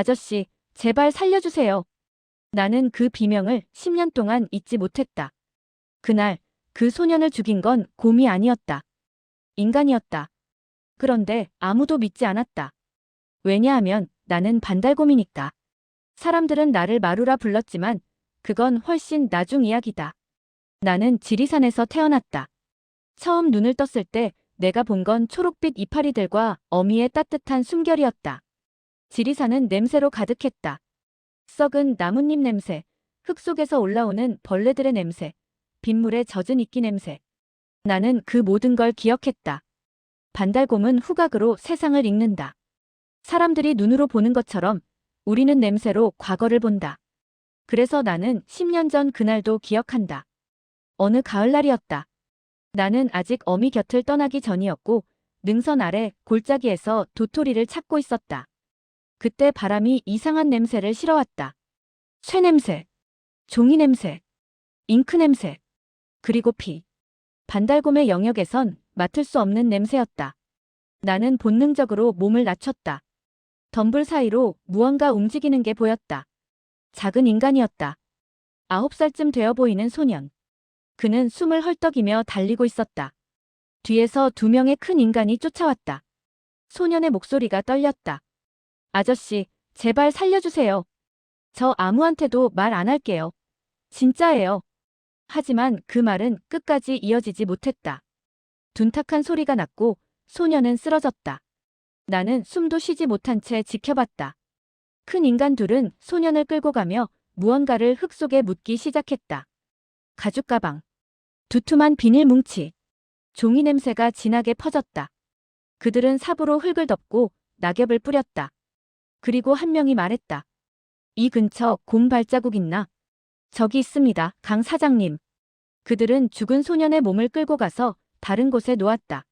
아저씨, 제발 살려주세요. 나는 그 비명을 10년 동안 잊지 못했다. 그날 그 소년을 죽인 건 곰이 아니었다. 인간이었다. 그런데 아무도 믿지 않았다. 왜냐하면 나는 반달곰이니까. 사람들은 나를 마루라 불렀지만 그건 훨씬 나중 이야기다. 나는 지리산에서 태어났다. 처음 눈을 떴을 때 내가 본 건 초록빛 이파리들과 어미의 따뜻한 숨결이었다. 지리산은 냄새로 가득했다. 썩은 나뭇잎 냄새, 흙 속에서 올라오는 벌레들의 냄새, 빗물에 젖은 이끼 냄새. 나는 그 모든 걸 기억했다. 반달곰은 후각으로 세상을 읽는다. 사람들이 눈으로 보는 것처럼 우리는 냄새로 과거를 본다. 그래서 나는 10년 전 그날도 기억한다. 어느 가을날이었다. 나는 아직 어미 곁을 떠나기 전이었고 능선 아래 골짜기에서 도토리를 찾고 있었다. 그때 바람이 이상한 냄새를 실어왔다. 쇠 냄새, 종이 냄새, 잉크 냄새, 그리고 피. 반달곰의 영역에선 맡을 수 없는 냄새였다. 나는 본능적으로 몸을 낮췄다. 덤불 사이로 무언가 움직이는 게 보였다. 작은 인간이었다. 9살쯤 되어 보이는 소년. 그는 숨을 헐떡이며 달리고 있었다. 뒤에서 2명의 큰 인간이 쫓아왔다. 소년의 목소리가 떨렸다. 아저씨, 제발 살려주세요. 저 아무한테도 말 안 할게요. 진짜예요. 하지만 그 말은 끝까지 이어지지 못했다. 둔탁한 소리가 났고 소년은 쓰러졌다. 나는 숨도 쉬지 못한 채 지켜봤다. 큰 인간 둘은 소년을 끌고 가며 무언가를 흙 속에 묻기 시작했다. 가죽 가방, 두툼한 비닐 뭉치, 종이 냄새가 진하게 퍼졌다. 그들은 삽으로 흙을 덮고 낙엽을 뿌렸다. 그리고 한 명이 말했다. 이 근처 곰 발자국 있나? 저기 있습니다, 강 사장님. 그들은 죽은 소년의 몸을 끌고 가서 다른 곳에 놓았다.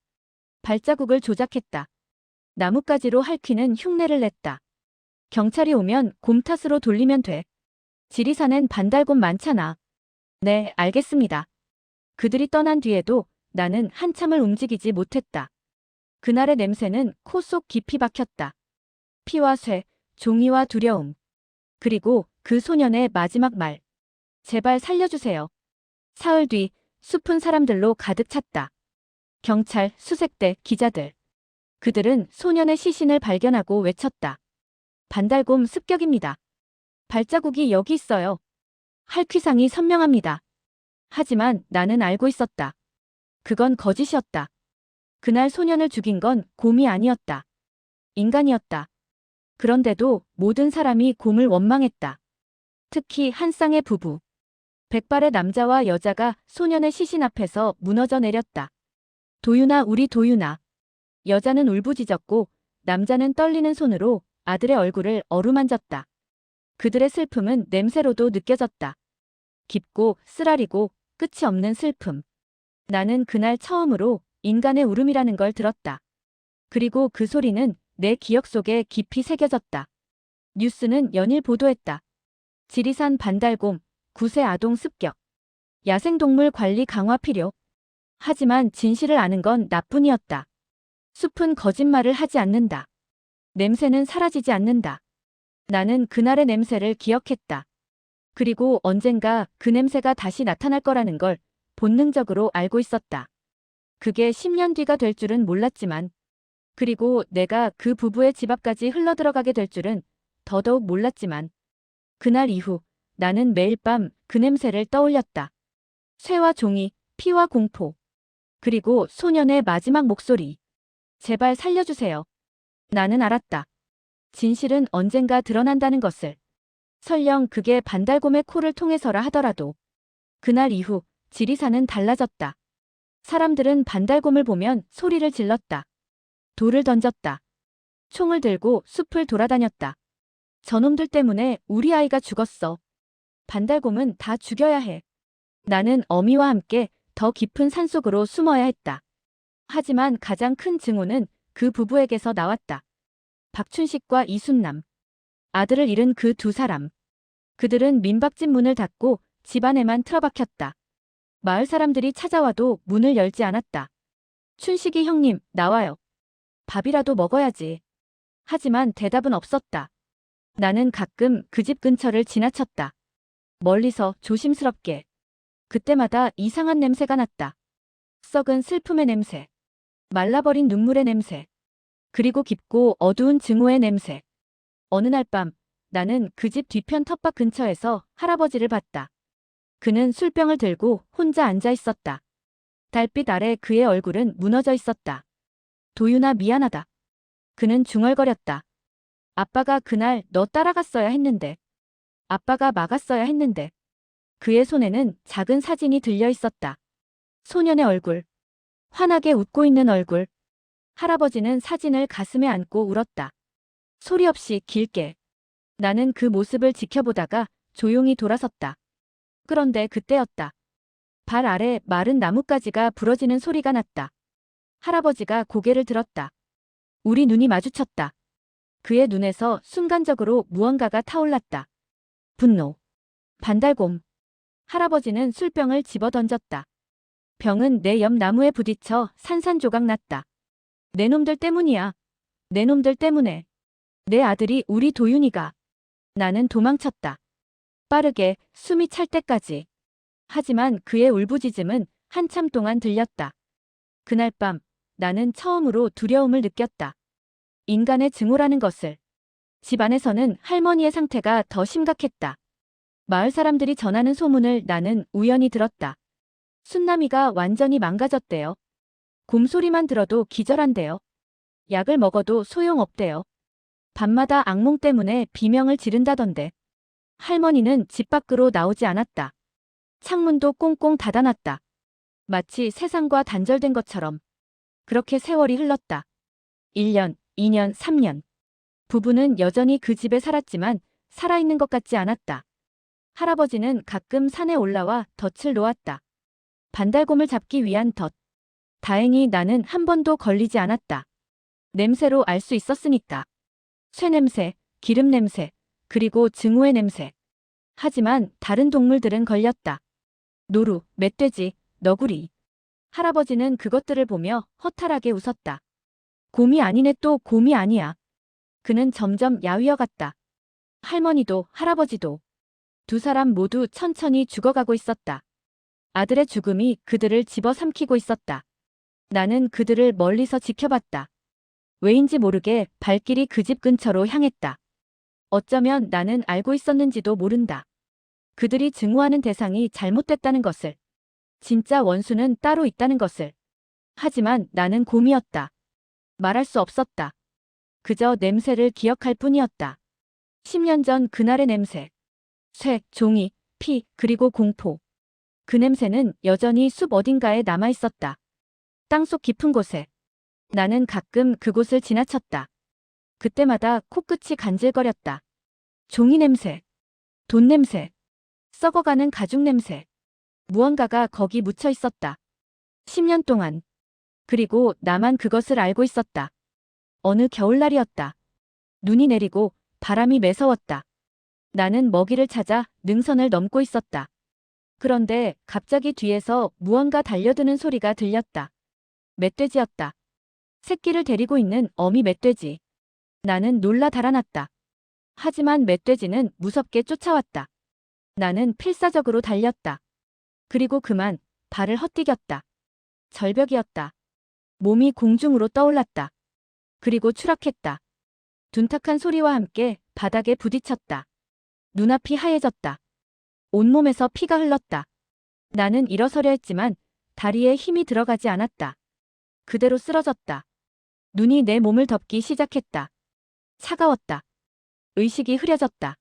발자국을 조작했다. 나뭇가지로 핥히는 흉내를 냈다. 경찰이 오면 곰 탓으로 돌리면 돼. 지리산엔 반달곰 많잖아. 네, 알겠습니다. 그들이 떠난 뒤에도 나는 한참을 움직이지 못했다. 그날의 냄새는 코 속 깊이 박혔다. 피와 쇠, 종이와 두려움. 그리고 그 소년의 마지막 말. 제발 살려주세요. 사흘 뒤 숲은 사람들로 가득 찼다. 경찰, 수색대, 기자들. 그들은 소년의 시신을 발견하고 외쳤다. 반달곰 습격입니다. 발자국이 여기 있어요. 할퀴상이 선명합니다. 하지만 나는 알고 있었다. 그건 거짓이었다. 그날 소년을 죽인 건 곰이 아니었다. 인간이었다. 그런데도 모든 사람이 곰을 원망했다. 특히 한 쌍의 부부. 백발의 남자와 여자가 소년의 시신 앞에서 무너져 내렸다. 도윤아, 우리 도윤아. 여자는 울부짖었고 남자는 떨리는 손으로 아들의 얼굴을 어루만졌다. 그들의 슬픔은 냄새로도 느껴졌다. 깊고 쓰라리고 끝이 없는 슬픔. 나는 그날 처음으로 인간의 울음이라는 걸 들었다. 그리고 그 소리는 내 기억 속에 깊이 새겨졌다. 뉴스는 연일 보도했다. 지리산 반달곰, 9세 아동 습격. 야생동물 관리 강화 필요. 하지만 진실을 아는 건 나뿐이었다. 숲은 거짓말을 하지 않는다. 냄새는 사라지지 않는다. 나는 그날의 냄새를 기억했다. 그리고 언젠가 그 냄새가 다시 나타날 거라는 걸 본능적으로 알고 있었다. 그게 10년 뒤가 될 줄은 몰랐지만, 그리고 내가 그 부부의 집 앞까지 흘러들어가게 될 줄은 더더욱 몰랐지만, 그날 이후 나는 매일 밤 그 냄새를 떠올렸다. 쇠와 종이, 피와 공포. 그리고 소년의 마지막 목소리. 제발 살려주세요. 나는 알았다. 진실은 언젠가 드러난다는 것을. 설령 그게 반달곰의 코를 통해서라 하더라도. 그날 이후 지리산은 달라졌다. 사람들은 반달곰을 보면 소리를 질렀다. 돌을 던졌다. 총을 들고 숲을 돌아다녔다. 저놈들 때문에 우리 아이가 죽었어. 반달곰은 다 죽여야 해. 나는 어미와 함께 더 깊은 산속으로 숨어야 했다. 하지만 가장 큰 증오는 그 부부에게서 나왔다. 박춘식과 이순남. 아들을 잃은 그 두 사람. 그들은 민박집 문을 닫고 집 안에만 틀어박혔다. 마을 사람들이 찾아와도 문을 열지 않았다. 춘식이 형님, 나와요. 밥이라도 먹어야지. 하지만 대답은 없었다. 나는 가끔 그 집 근처를 지나쳤다. 멀리서 조심스럽게. 그때마다 이상한 냄새가 났다. 썩은 슬픔의 냄새, 말라버린 눈물의 냄새, 그리고 깊고 어두운 증오의 냄새. 어느 날 밤, 나는 그 집 뒤편 텃밭 근처에서 할아버지를 봤다. 그는 술병을 들고 혼자 앉아 있었다. 달빛 아래 그의 얼굴은 무너져 있었다. 도윤아, 미안하다. 그는 중얼거렸다. 아빠가 그날 너 따라갔어야 했는데. 아빠가 막았어야 했는데. 그의 손에는 작은 사진이 들려 있었다. 소년의 얼굴. 환하게 웃고 있는 얼굴. 할아버지는 사진을 가슴에 안고 울었다. 소리 없이 길게. 나는 그 모습을 지켜보다가 조용히 돌아섰다. 그런데 그때였다. 발 아래 마른 나뭇가지가 부러지는 소리가 났다. 할아버지가 고개를 들었다. 우리 눈이 마주쳤다. 그의 눈에서 순간적으로 무언가가 타올랐다. 분노. 반달곰. 할아버지는 술병을 집어던졌다. 병은 내 옆 나무에 부딪혀 산산조각 났다. 내 놈들 때문이야. 내 놈들 때문에. 내 아들이 우리 도윤이가. 나는 도망쳤다. 빠르게 숨이 찰 때까지. 하지만 그의 울부짖음은 한참 동안 들렸다. 그날 밤 나는 처음으로 두려움을 느꼈다. 인간의 증오라는 것을. 집 안에서는 할머니의 상태가 더 심각했다. 마을 사람들이 전하는 소문을 나는 우연히 들었다. 순남이가 완전히 망가졌대요. 곰소리만 들어도 기절한대요. 약을 먹어도 소용없대요. 밤마다 악몽 때문에 비명을 지른다던데. 할머니는 집 밖으로 나오지 않았다. 창문도 꽁꽁 닫아놨다. 마치 세상과 단절된 것처럼. 그렇게 세월이 흘렀다. 1년, 2년, 3년. 부부는 여전히 그 집에 살았지만 살아있는 것 같지 않았다. 할아버지는 가끔 산에 올라와 덫을 놓았다. 반달곰을 잡기 위한 덫. 다행히 나는 한 번도 걸리지 않았다. 냄새로 알 수 있었으니까. 쇠냄새, 기름냄새, 그리고 증오의 냄새. 하지만 다른 동물들은 걸렸다. 노루, 멧돼지, 너구리. 할아버지는 그것들을 보며 허탈하게 웃었다. 곰이 아니네, 또 곰이 아니야. 그는 점점 야위어갔다. 할머니도 할아버지도. 두 사람 모두 천천히 죽어가고 있었다. 아들의 죽음이 그들을 집어삼키고 있었다. 나는 그들을 멀리서 지켜봤다. 왜인지 모르게 발길이 그 집 근처로 향했다. 어쩌면 나는 알고 있었는지도 모른다. 그들이 증오하는 대상이 잘못됐다는 것을. 진짜 원수는 따로 있다는 것을. 하지만 나는 곰이었다. 말할 수 없었다. 그저 냄새를 기억할 뿐이었다. 10년 전 그날의 냄새. 쇠, 종이, 피, 그리고 공포. 그 냄새는 여전히 숲 어딘가에 남아있었다. 땅속 깊은 곳에. 나는 가끔 그곳을 지나쳤다. 그때마다 코끝이 간질거렸다. 종이 냄새. 돈 냄새. 썩어가는 가죽 냄새. 무언가가 거기 묻혀 있었다. 10년 동안. 그리고 나만 그것을 알고 있었다. 어느 겨울날이었다. 눈이 내리고 바람이 매서웠다. 나는 먹이를 찾아 능선을 넘고 있었다. 그런데 갑자기 뒤에서 무언가 달려드는 소리가 들렸다. 멧돼지였다. 새끼를 데리고 있는 어미 멧돼지. 나는 놀라 달아났다. 하지만 멧돼지는 무섭게 쫓아왔다. 나는 필사적으로 달렸다. 그리고 그만 발을 헛디뎠다. 절벽이었다. 몸이 공중으로 떠올랐다. 그리고 추락했다. 둔탁한 소리와 함께 바닥에 부딪혔다. 눈앞이 하얘졌다. 온몸에서 피가 흘렀다. 나는 일어서려 했지만 다리에 힘이 들어가지 않았다. 그대로 쓰러졌다. 눈이 내 몸을 덮기 시작했다. 차가웠다. 의식이 흐려졌다.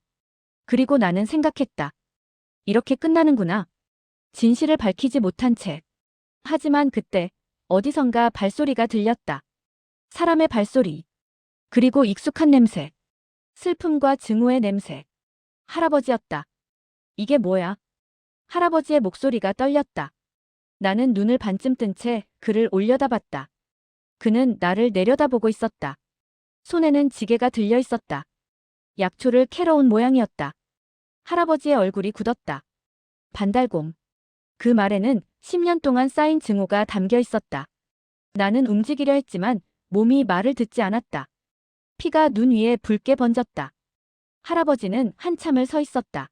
그리고 나는 생각했다. 이렇게 끝나는구나. 진실을 밝히지 못한 채. 하지만 그때 어디선가 발소리가 들렸다. 사람의 발소리. 그리고 익숙한 냄새. 슬픔과 증오의 냄새. 할아버지였다. 이게 뭐야? 할아버지의 목소리가 떨렸다. 나는 눈을 반쯤 뜬 채 그를 올려다봤다. 그는 나를 내려다보고 있었다. 손에는 지게가 들려 있었다. 약초를 캐러 온 모양이었다. 할아버지의 얼굴이 굳었다. 반달곰. 그 말에는 10년 동안 쌓인 증오가 담겨 있었다. 나는 움직이려 했지만 몸이 말을 듣지 않았다. 피가 눈 위에 붉게 번졌다. 할아버지는 한참을 서 있었다.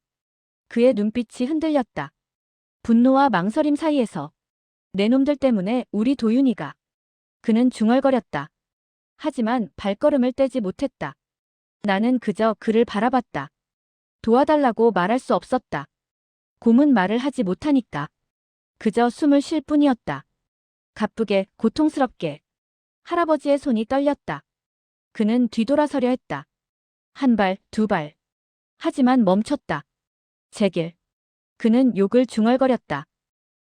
그의 눈빛이 흔들렸다. 분노와 망설임 사이에서. 내 놈들 때문에 우리 도윤이가. 그는 중얼거렸다. 하지만 발걸음을 떼지 못했다. 나는 그저 그를 바라봤다. 도와달라고 말할 수 없었다. 곰은 말을 하지 못하니까. 그저 숨을 쉴 뿐이었다. 가쁘게, 고통스럽게. 할아버지의 손이 떨렸다. 그는 뒤돌아서려 했다. 한 발, 두 발. 하지만 멈췄다. 제길. 그는 욕을 중얼거렸다.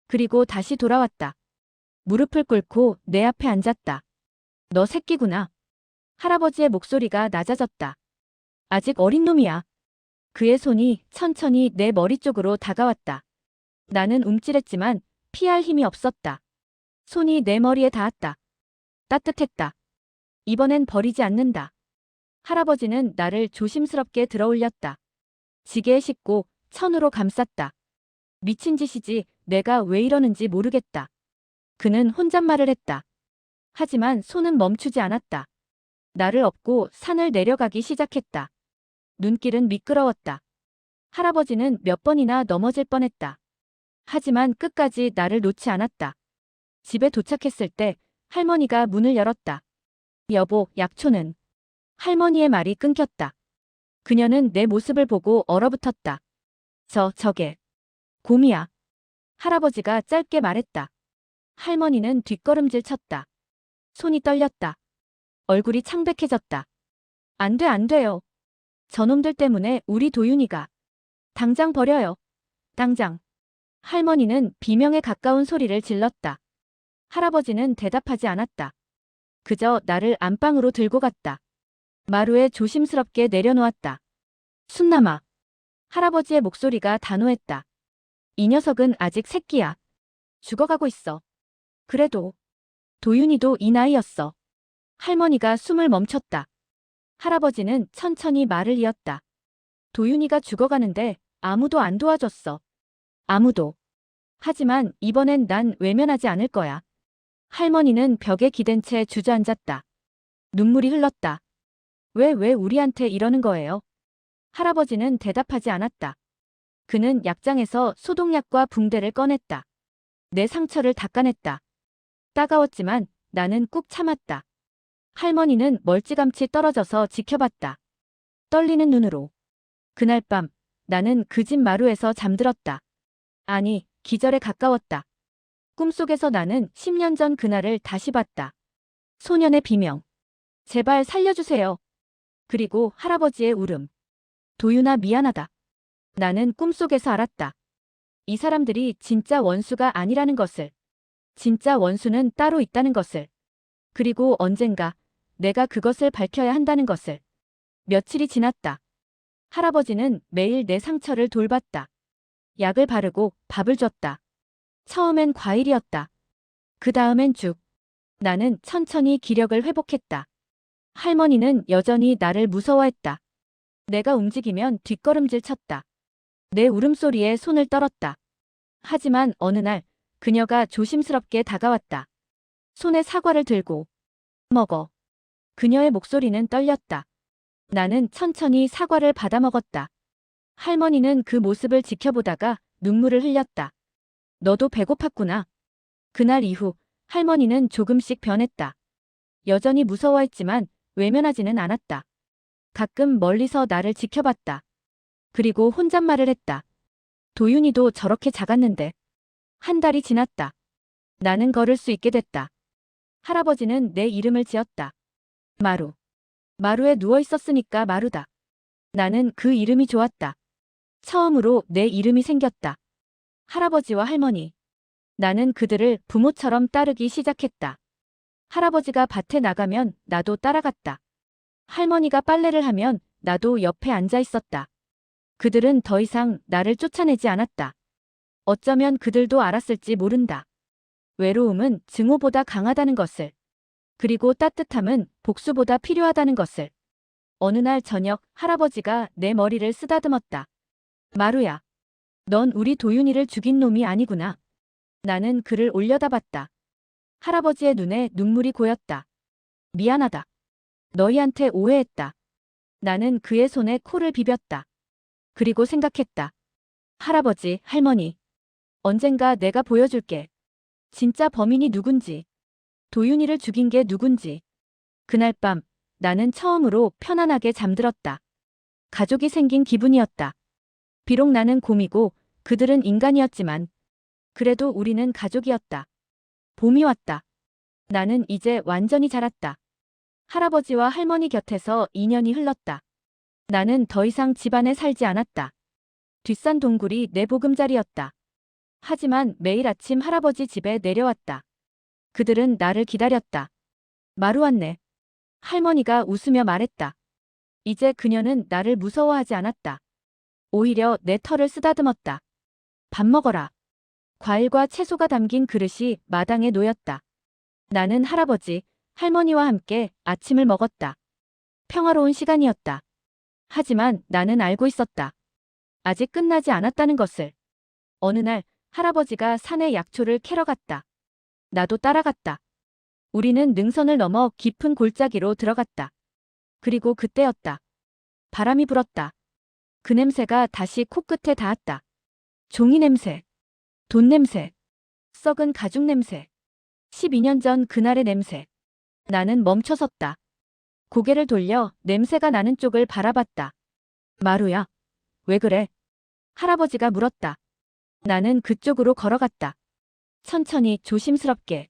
그리고 다시 돌아왔다. 무릎을 꿇고 내 앞에 앉았다. 너 새끼구나. 할아버지의 목소리가 낮아졌다. 아직 어린 놈이야. 그의 손이 천천히 내 머리 쪽으로 다가왔다. 나는 움찔했지만 피할 힘이 없었다. 손이 내 머리에 닿았다. 따뜻했다. 이번엔 버리지 않는다. 할아버지는 나를 조심스럽게 들어올렸다. 지게에 싣고 천으로 감쌌다. 미친 짓이지 내가 왜 이러는지 모르겠다. 그는 혼잣말을 했다. 하지만 손은 멈추지 않았다. 나를 업고 산을 내려가기 시작했다. 눈길은 미끄러웠다. 할아버지는 몇 번이나 넘어질 뻔했다. 하지만 끝까지 나를 놓지 않았다. 집에 도착했을 때 할머니가 문을 열었다. 여보, 약초는. 할머니의 말이 끊겼다. 그녀는 내 모습을 보고 얼어붙었다. 저게. 곰이야. 할아버지가 짧게 말했다. 할머니는 뒷걸음질 쳤다. 손이 떨렸다. 얼굴이 창백해졌다. 안 돼, 안 돼요. 저놈들 때문에 우리 도윤이가. 당장 버려요. 당장. 할머니는 비명에 가까운 소리를 질렀다. 할아버지는 대답하지 않았다. 그저 나를 안방으로 들고 갔다. 마루에 조심스럽게 내려놓았다. 순남아. 할아버지의 목소리가 단호했다. 이 녀석은 아직 새끼야. 죽어가고 있어. 그래도 도윤이도 이 나이였어. 할머니가 숨을 멈췄다. 할아버지는 천천히 말을 이었다. 도윤이가 죽어가는데 아무도 안 도와줬어. 아무도. 하지만 이번엔 난 외면하지 않을 거야. 할머니는 벽에 기댄 채 주저앉았다. 눈물이 흘렀다. 왜 우리한테 이러는 거예요? 할아버지는 대답하지 않았다. 그는 약장에서 소독약과 붕대를 꺼냈다. 내 상처를 닦아냈다. 따가웠지만 나는 꾹 참았다. 할머니는 멀찌감치 떨어져서 지켜봤다. 떨리는 눈으로. 그날 밤 나는 그 집 마루에서 잠들었다. 아니, 기절에 가까웠다. 꿈속에서 나는 10년 전 그날을 다시 봤다. 소년의 비명. 제발 살려주세요. 그리고 할아버지의 울음. 도윤아, 미안하다. 나는 꿈속에서 알았다. 이 사람들이 진짜 원수가 아니라는 것을. 진짜 원수는 따로 있다는 것을. 그리고 언젠가 내가 그것을 밝혀야 한다는 것을. 며칠이 지났다. 할아버지는 매일 내 상처를 돌봤다. 약을 바르고 밥을 줬다. 처음엔 과일이었다. 그 다음엔 죽. 나는 천천히 기력을 회복했다. 할머니는 여전히 나를 무서워했다. 내가 움직이면 뒷걸음질 쳤다. 내 울음소리에 손을 떨었다. 하지만 어느 날 그녀가 조심스럽게 다가왔다. 손에 사과를 들고. 먹어. 그녀의 목소리는 떨렸다. 나는 천천히 사과를 받아 먹었다. 할머니는 그 모습을 지켜보다가 눈물을 흘렸다. 너도 배고팠구나. 그날 이후 할머니는 조금씩 변했다. 여전히 무서워했지만 외면하지는 않았다. 가끔 멀리서 나를 지켜봤다. 그리고 혼잣말을 했다. 도윤이도 저렇게 작았는데. 한 달이 지났다. 나는 걸을 수 있게 됐다. 할아버지는 내 이름을 지었다. 마루. 마루에 누워 있었으니까 마루다. 나는 그 이름이 좋았다. 처음으로 내 이름이 생겼다. 할아버지와 할머니. 나는 그들을 부모처럼 따르기 시작했다. 할아버지가 밭에 나가면 나도 따라갔다. 할머니가 빨래를 하면 나도 옆에 앉아 있었다. 그들은 더 이상 나를 쫓아내지 않았다. 어쩌면 그들도 알았을지 모른다. 외로움은 증오보다 강하다는 것을. 그리고 따뜻함은 복수보다 필요하다는 것을. 어느 날 저녁 할아버지가 내 머리를 쓰다듬었다. 마루야. 넌 우리 도윤이를 죽인 놈이 아니구나. 나는 그를 올려다봤다. 할아버지의 눈에 눈물이 고였다. 미안하다. 너희한테 오해했다. 나는 그의 손에 코를 비볐다. 그리고 생각했다. 할아버지, 할머니. 언젠가 내가 보여줄게. 진짜 범인이 누군지. 도윤이를 죽인 게 누군지. 그날 밤 나는 처음으로 편안하게 잠들었다. 가족이 생긴 기분이었다. 비록 나는 곰이고 그들은 인간이었지만 그래도 우리는 가족이었다. 봄이 왔다. 나는 이제 완전히 자랐다. 할아버지와 할머니 곁에서 2년이 흘렀다. 나는 더 이상 집안에 살지 않았다. 뒷산 동굴이 내 보금자리였다. 하지만 매일 아침 할아버지 집에 내려왔다. 그들은 나를 기다렸다. 마루 왔네. 할머니가 웃으며 말했다. 이제 그녀는 나를 무서워하지 않았다. 오히려 내 털을 쓰다듬었다. 밥 먹어라. 과일과 채소가 담긴 그릇이 마당에 놓였다. 나는 할아버지, 할머니와 함께 아침을 먹었다. 평화로운 시간이었다. 하지만 나는 알고 있었다. 아직 끝나지 않았다는 것을. 어느 날 할아버지가 산에 약초를 캐러 갔다. 나도 따라갔다. 우리는 능선을 넘어 깊은 골짜기로 들어갔다. 그리고 그때였다. 바람이 불었다. 그 냄새가 다시 코끝에 닿았다. 종이 냄새, 돈 냄새, 썩은 가죽 냄새. 12년 전 그날의 냄새. 나는 멈춰섰다. 고개를 돌려 냄새가 나는 쪽을 바라봤다. 마루야, 왜 그래? 할아버지가 물었다. 나는 그쪽으로 걸어갔다. 천천히 조심스럽게.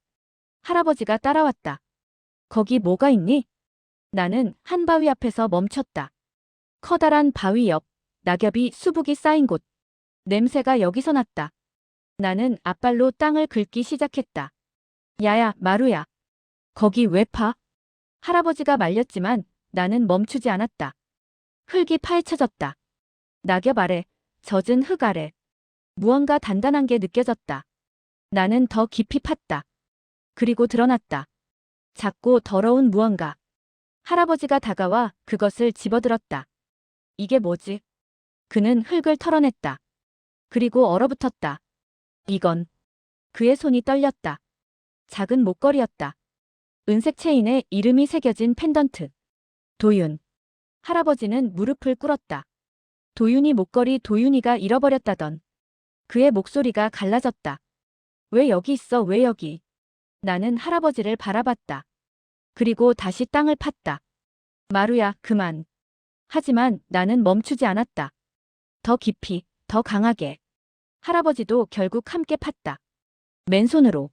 할아버지가 따라왔다. 거기 뭐가 있니? 나는 한 바위 앞에서 멈췄다. 커다란 바위 옆, 낙엽이 수북이 쌓인 곳. 냄새가 여기서 났다. 나는 앞발로 땅을 긁기 시작했다. 야야, 마루야. 거기 왜 파? 할아버지가 말렸지만 나는 멈추지 않았다. 흙이 파헤쳐졌다. 낙엽 아래, 젖은 흙 아래. 무언가 단단한 게 느껴졌다. 나는 더 깊이 팠다. 그리고 드러났다. 작고 더러운 무언가. 할아버지가 다가와 그것을 집어들었다. 이게 뭐지? 그는 흙을 털어냈다. 그리고 얼어붙었다. 이건. 그의 손이 떨렸다. 작은 목걸이였다. 은색 체인에 이름이 새겨진 펜던트. 도윤. 할아버지는 무릎을 꿇었다. 도윤이 목걸이 도윤이가 잃어버렸다던. 그의 목소리가 갈라졌다. 왜 여기 있어, 왜 여기? 나는 할아버지를 바라봤다. 그리고 다시 땅을 팠다. 마루야, 그만. 하지만 나는 멈추지 않았다. 더 깊이, 더 강하게. 할아버지도 결국 함께 팠다. 맨손으로.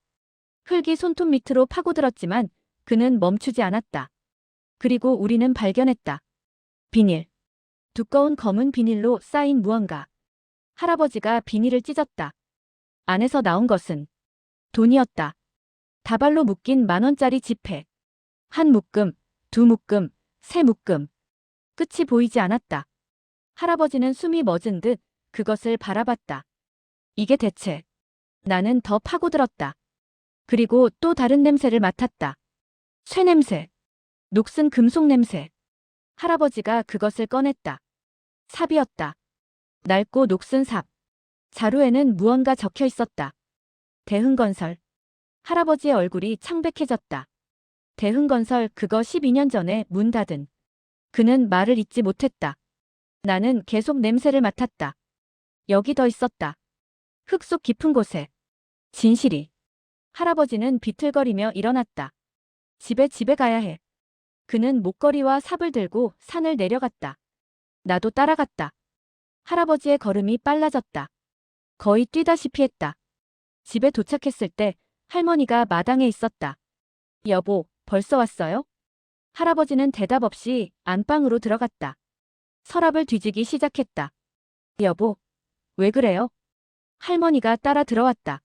흙이 손톱 밑으로 파고들었지만 그는 멈추지 않았다. 그리고 우리는 발견했다. 비닐. 두꺼운 검은 비닐로 쌓인 무언가. 할아버지가 비닐을 찢었다. 안에서 나온 것은 돈이었다. 다발로 묶인 10,000원짜리 지폐. 한 묶음, 두 묶음, 세 묶음. 끝이 보이지 않았다. 할아버지는 숨이 멎은 듯 그것을 바라봤다. 이게 대체. 나는 더 파고들었다. 그리고 또 다른 냄새를 맡았다. 쇠 냄새. 녹슨 금속 냄새. 할아버지가 그것을 꺼냈다. 삽이었다. 낡고 녹슨 삽. 자루에는 무언가 적혀 있었다. 대흥건설. 할아버지의 얼굴이 창백해졌다. 대흥건설, 그거 12년 전에 문 닫은. 그는 말을 잇지 못했다. 나는 계속 냄새를 맡았다. 여기 더 있었다. 흙 속 깊은 곳에. 진실이. 할아버지는 비틀거리며 일어났다. 집에 가야 해. 그는 목걸이와 삽을 들고 산을 내려갔다. 나도 따라갔다. 할아버지의 걸음이 빨라졌다. 거의 뛰다시피 했다. 집에 도착했을 때 할머니가 마당에 있었다. 여보, 벌써 왔어요? 할아버지는 대답 없이 안방으로 들어갔다. 서랍을 뒤지기 시작했다. 여보, 왜 그래요? 할머니가 따라 들어왔다.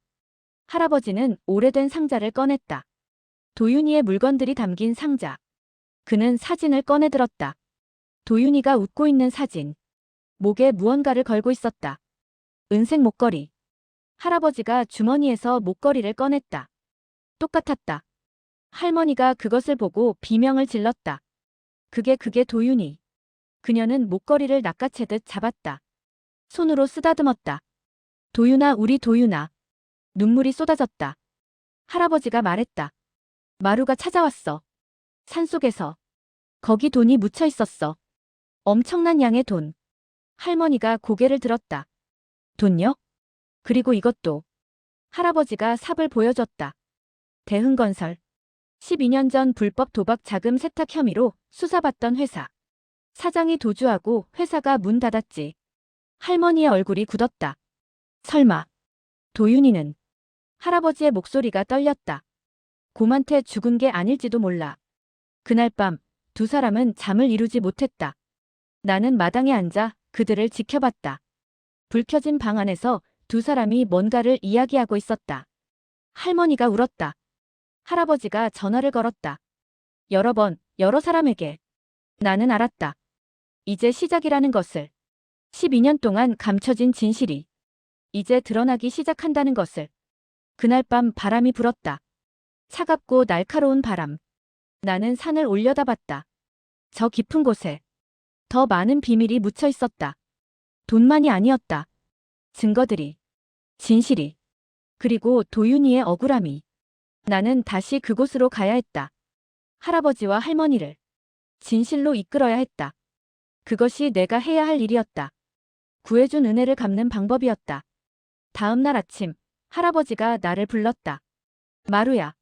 할아버지는 오래된 상자를 꺼냈다. 도윤이의 물건들이 담긴 상자. 그는 사진을 꺼내들었다. 도윤이가 웃고 있는 사진. 목에 무언가를 걸고 있었다. 은색 목걸이. 할아버지가 주머니에서 목걸이를 꺼냈다. 똑같았다. 할머니가 그것을 보고 비명을 질렀다. 그게 도윤이. 그녀는 목걸이를 낚아채듯 잡았다. 손으로 쓰다듬었다. 도윤아, 우리 도윤아. 눈물이 쏟아졌다. 할아버지가 말했다. 마루가 찾아왔어. 산속에서. 거기 돈이 묻혀 있었어. 엄청난 양의 돈. 할머니가 고개를 들었다. 돈요? 그리고 이것도. 할아버지가 삽을 보여줬다. 대흥건설. 12년 전 불법 도박 자금 세탁 혐의로 수사받던 회사. 사장이 도주하고 회사가 문 닫았지. 할머니의 얼굴이 굳었다. 설마. 도윤이는. 할아버지의 목소리가 떨렸다. 곰한테 죽은 게 아닐지도 몰라. 그날 밤 두 사람은 잠을 이루지 못했다. 나는 마당에 앉아 그들을 지켜봤다. 불 켜진 방 안에서 두 사람이 뭔가를 이야기하고 있었다. 할머니가 울었다. 할아버지가 전화를 걸었다. 여러 번, 여러 사람에게. 나는 알았다. 이제 시작이라는 것을. 12년 동안 감춰진 진실이 이제 드러나기 시작한다는 것을. 그날 밤 바람이 불었다. 차갑고 날카로운 바람. 나는 산을 올려다봤다. 저 깊은 곳에 더 많은 비밀이 묻혀 있었다. 돈만이 아니었다. 증거들이, 진실이, 그리고 도윤이의 억울함이. 나는 다시 그곳으로 가야 했다. 할아버지와 할머니를 진실로 이끌어야 했다. 그것이 내가 해야 할 일이었다. 구해준 은혜를 갚는 방법이었다. 다음 날 아침, 할아버지가 나를 불렀다. 마루야.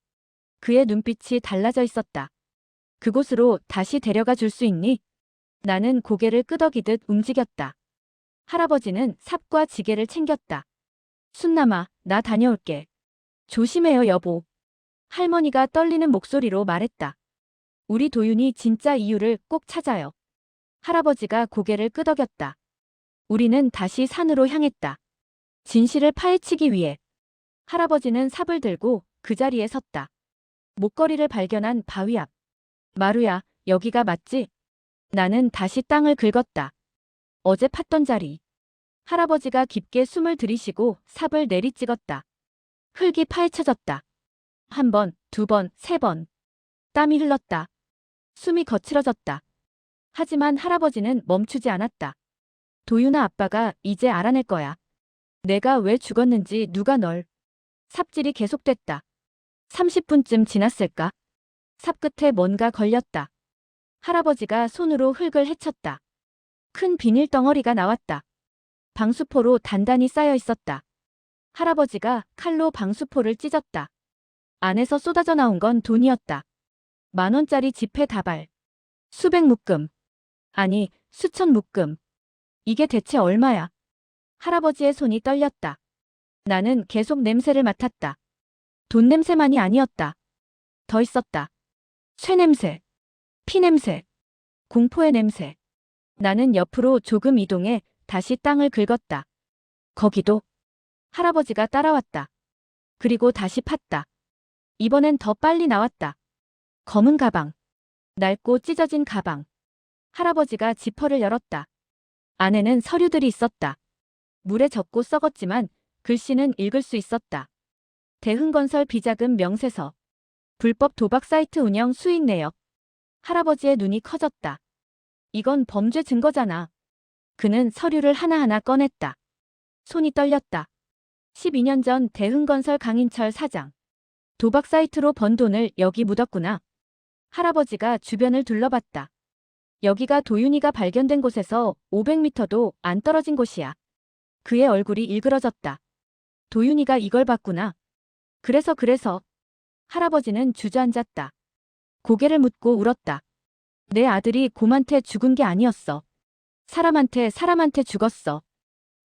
그의 눈빛이 달라져 있었다. 그곳으로 다시 데려가 줄 수 있니? 나는 고개를 끄덕이듯 움직였다. 할아버지는 삽과 지게를 챙겼다. 순남아, 나 다녀올게. 조심해요, 여보. 할머니가 떨리는 목소리로 말했다. 우리 도윤이 진짜 이유를 꼭 찾아요. 할아버지가 고개를 끄덕였다. 우리는 다시 산으로 향했다. 진실을 파헤치기 위해. 할아버지는 삽을 들고 그 자리에 섰다. 목걸이를 발견한 바위 앞. 마루야, 여기가 맞지? 나는 다시 땅을 긁었다. 어제 팠던 자리. 할아버지가 깊게 숨을 들이쉬고 삽을 내리찍었다. 흙이 파헤쳐졌다. 한 번, 두 번, 세 번. 땀이 흘렀다. 숨이 거칠어졌다. 하지만 할아버지는 멈추지 않았다. 도윤아, 아빠가 이제 알아낼 거야. 내가 왜 죽었는지, 누가 널. 삽질이 계속됐다. 30분쯤 지났을까? 삽 끝에 뭔가 걸렸다. 할아버지가 손으로 흙을 헤쳤다. 큰 비닐 덩어리가 나왔다. 방수포로 단단히 쌓여 있었다. 할아버지가 칼로 방수포를 찢었다. 안에서 쏟아져 나온 건 돈이었다. 10,000원짜리 지폐 다발. 수백 묶음. 아니, 수천 묶음. 이게 대체 얼마야? 할아버지의 손이 떨렸다. 나는 계속 냄새를 맡았다. 돈 냄새만이 아니었다. 더 있었다. 쇠 냄새, 피 냄새, 공포의 냄새. 나는 옆으로 조금 이동해 다시 땅을 긁었다. 거기도. 할아버지가 따라왔다. 그리고 다시 팠다. 이번엔 더 빨리 나왔다. 검은 가방. 낡고 찢어진 가방. 할아버지가 지퍼를 열었다. 안에는 서류들이 있었다. 물에 젖고 썩었지만 글씨는 읽을 수 있었다. 대흥건설 비자금 명세서. 불법 도박 사이트 운영 수익 내역. 할아버지의 눈이 커졌다. 이건 범죄 증거잖아. 그는 서류를 하나하나 꺼냈다. 손이 떨렸다. 12년 전 대흥건설 강인철 사장. 도박 사이트로 번 돈을 여기 묻었구나. 할아버지가 주변을 둘러봤다. 여기가 도윤이가 발견된 곳에서 500m도 안 떨어진 곳이야. 그의 얼굴이 일그러졌다. 도윤이가 이걸 봤구나. 그래서. 할아버지는 주저앉았다. 고개를 묻고 울었다. 내 아들이 곰한테 죽은 게 아니었어. 사람한테 죽었어.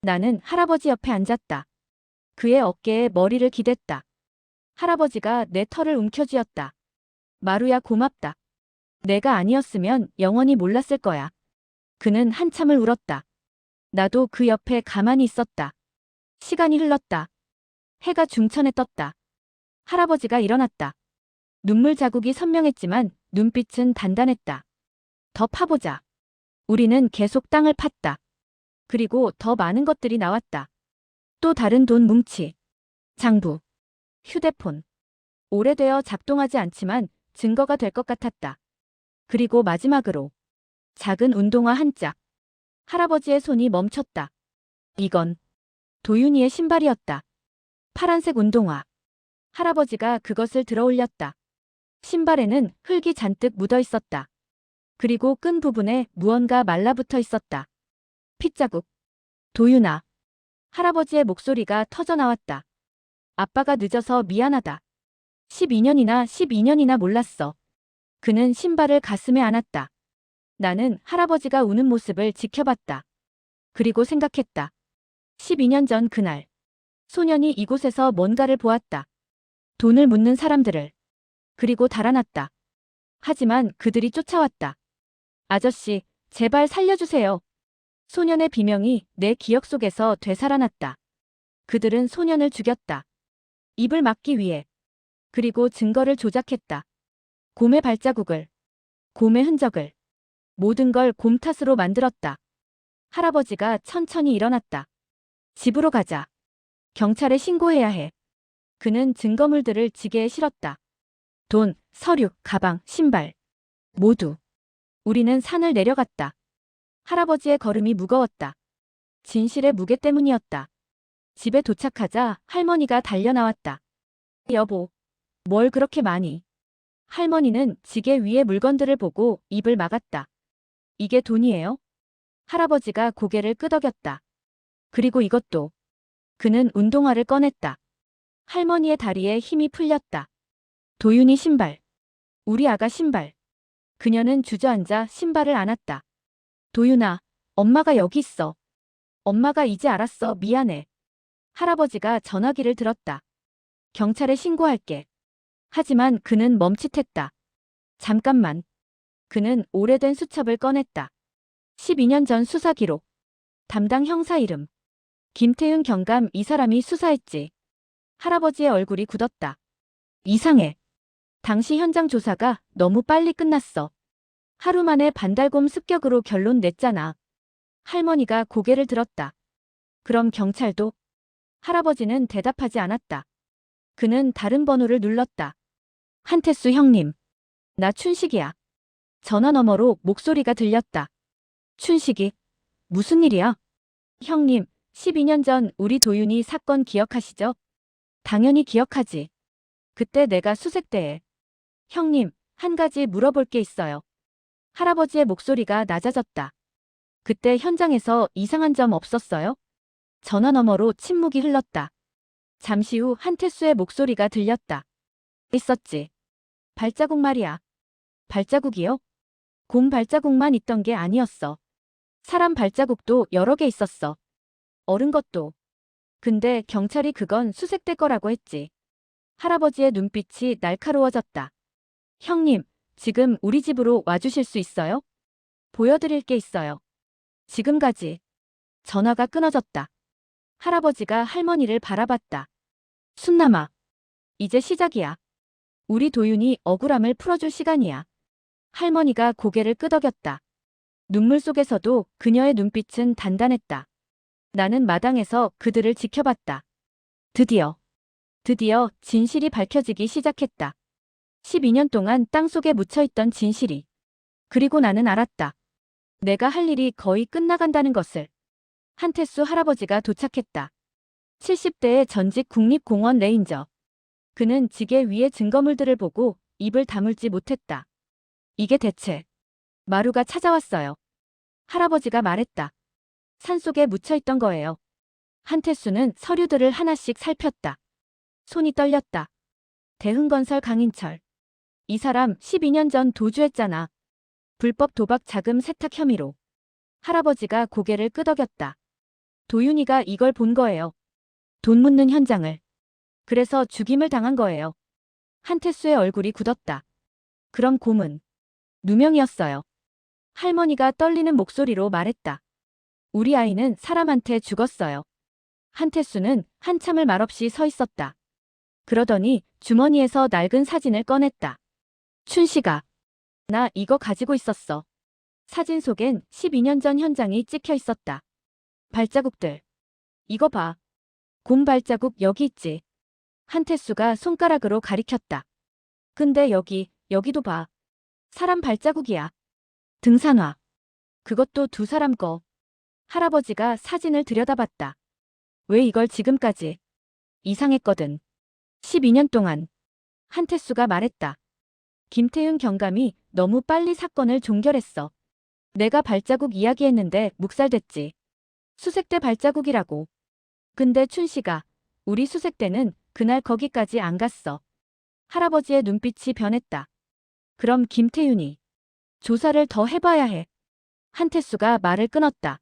나는 할아버지 옆에 앉았다. 그의 어깨에 머리를 기댔다. 할아버지가 내 털을 움켜쥐었다. 마루야, 고맙다. 내가 아니었으면 영원히 몰랐을 거야. 그는 한참을 울었다. 나도 그 옆에 가만히 있었다. 시간이 흘렀다. 해가 중천에 떴다. 할아버지가 일어났다. 눈물 자국이 선명했지만 눈빛은 단단했다. 더 파보자. 우리는 계속 땅을 팠다. 그리고 더 많은 것들이 나왔다. 또 다른 돈 뭉치. 장부. 휴대폰. 오래되어 작동하지 않지만 증거가 될 것 같았다. 그리고 마지막으로 작은 운동화 한 짝. 할아버지의 손이 멈췄다. 이건 도윤이의 신발이었다. 파란색 운동화. 할아버지가 그것을 들어 올렸다. 신발에는 흙이 잔뜩 묻어 있었다. 그리고 끈 부분에 무언가 말라붙어 있었다. 핏자국. 도윤아. 할아버지의 목소리가 터져나왔다. 아빠가 늦어서 미안하다. 12년이나 몰랐어. 그는 신발을 가슴에 안았다. 나는 할아버지가 우는 모습을 지켜봤다. 그리고 생각했다. 12년 전 그날. 소년이 이곳에서 뭔가를 보았다. 돈을 묻는 사람들을. 그리고 달아났다. 하지만 그들이 쫓아왔다. 아저씨, 제발 살려주세요. 소년의 비명이 내 기억 속에서 되살아났다. 그들은 소년을 죽였다. 입을 막기 위해. 그리고 증거를 조작했다. 곰의 발자국을, 곰의 흔적을, 모든 걸 곰 탓으로 만들었다. 할아버지가 천천히 일어났다. 집으로 가자. 경찰에 신고해야 해. 그는 증거물들을 지게에 실었다. 돈, 서류, 가방, 신발. 모두. 우리는 산을 내려갔다. 할아버지의 걸음이 무거웠다. 진실의 무게 때문이었다. 집에 도착하자 할머니가 달려나왔다. 여보, 뭘 그렇게 많이? 할머니는 지게 위의 물건들을 보고 입을 막았다. 이게 돈이에요? 할아버지가 고개를 끄덕였다. 그리고 이것도. 그는 운동화를 꺼냈다. 할머니의 다리에 힘이 풀렸다. 도윤이 신발. 우리 아가 신발. 그녀는 주저앉아 신발을 안았다. 도윤아, 엄마가 여기 있어. 엄마가 이제 알았어. 미안해. 할아버지가 전화기를 들었다. 경찰에 신고할게. 하지만 그는 멈칫했다. 잠깐만. 그는 오래된 수첩을 꺼냈다. 12년 전 수사 기록. 담당 형사 이름. 김태윤 경감. 이 사람이 수사했지. 할아버지의 얼굴이 굳었다. 이상해. 당시 현장 조사가 너무 빨리 끝났어. 하루 만에 반달곰 습격으로 결론 냈잖아. 할머니가 고개를 들었다. 그럼 경찰도? 할아버지는 대답하지 않았다. 그는 다른 번호를 눌렀다. 한태수 형님. 나 춘식이야. 전화 너머로 목소리가 들렸다. 춘식이. 무슨 일이야? 형님, 12년 전 우리 도윤이 사건 기억하시죠? 당연히 기억하지. 그때 내가 수색대에. 형님, 한 가지 물어볼 게 있어요. 할아버지의 목소리가 낮아졌다. 그때 현장에서 이상한 점 없었어요? 전화 너머로 침묵이 흘렀다. 잠시 후 한태수의 목소리가 들렸다. 있었지. 발자국 말이야. 발자국이요? 곰 발자국만 있던 게 아니었어. 사람 발자국도 여러 개 있었어. 어른 것도. 근데 경찰이 그건 수색대 거라고 했지. 할아버지의 눈빛이 날카로워졌다. 형님, 지금 우리 집으로 와주실 수 있어요? 보여드릴 게 있어요. 지금 가지. 전화가 끊어졌다. 할아버지가 할머니를 바라봤다. 순남아. 이제 시작이야. 우리 도윤이 억울함을 풀어줄 시간이야. 할머니가 고개를 끄덕였다. 눈물 속에서도 그녀의 눈빛은 단단했다. 나는 마당에서 그들을 지켜봤다. 드디어 진실이 밝혀지기 시작했다. 12년 동안 땅속에 묻혀있던 진실이. 그리고 나는 알았다. 내가 할 일이 거의 끝나간다는 것을. 한태수 할아버지가 도착했다. 70대의 전직 국립공원 레인저. 그는 지게 위의 증거물들을 보고 입을 다물지 못했다. 이게 대체. 마루가 찾아왔어요. 할아버지가 말했다. 산속에 묻혀있던 거예요. 한태수는 서류들을 하나씩 살폈다. 손이 떨렸다. 대흥건설 강인철. 이 사람 12년 전 도주했잖아. 불법 도박 자금 세탁 혐의로. 할아버지가 고개를 끄덕였다. 도윤이가 이걸 본 거예요. 돈 묻는 현장을. 그래서 죽임을 당한 거예요. 한태수의 얼굴이 굳었다. 그럼 곰은 누명이었어요. 할머니가 떨리는 목소리로 말했다. 우리 아이는 사람한테 죽었어요. 한태수는 한참을 말없이 서 있었다. 그러더니 주머니에서 낡은 사진을 꺼냈다. 춘식아. 나 이거 가지고 있었어. 사진 속엔 12년 전 현장이 찍혀 있었다. 발자국들. 이거 봐. 곰 발자국 여기 있지. 한태수가 손가락으로 가리켰다. 근데 여기도 봐. 사람 발자국이야. 등산화. 그것도 두 사람 거. 할아버지가 사진을 들여다봤다. 왜 이걸 지금까지? 이상했거든. 12년 동안. 한태수가 말했다. 김태윤 경감이 너무 빨리 사건을 종결했어. 내가 발자국 이야기했는데 묵살됐지. 수색대 발자국이라고. 근데 춘씨가 우리 수색대는 그날 거기까지 안 갔어. 할아버지의 눈빛이 변했다. 그럼 김태윤이 조사를 더 해봐야 해. 한태수가 말을 끊었다.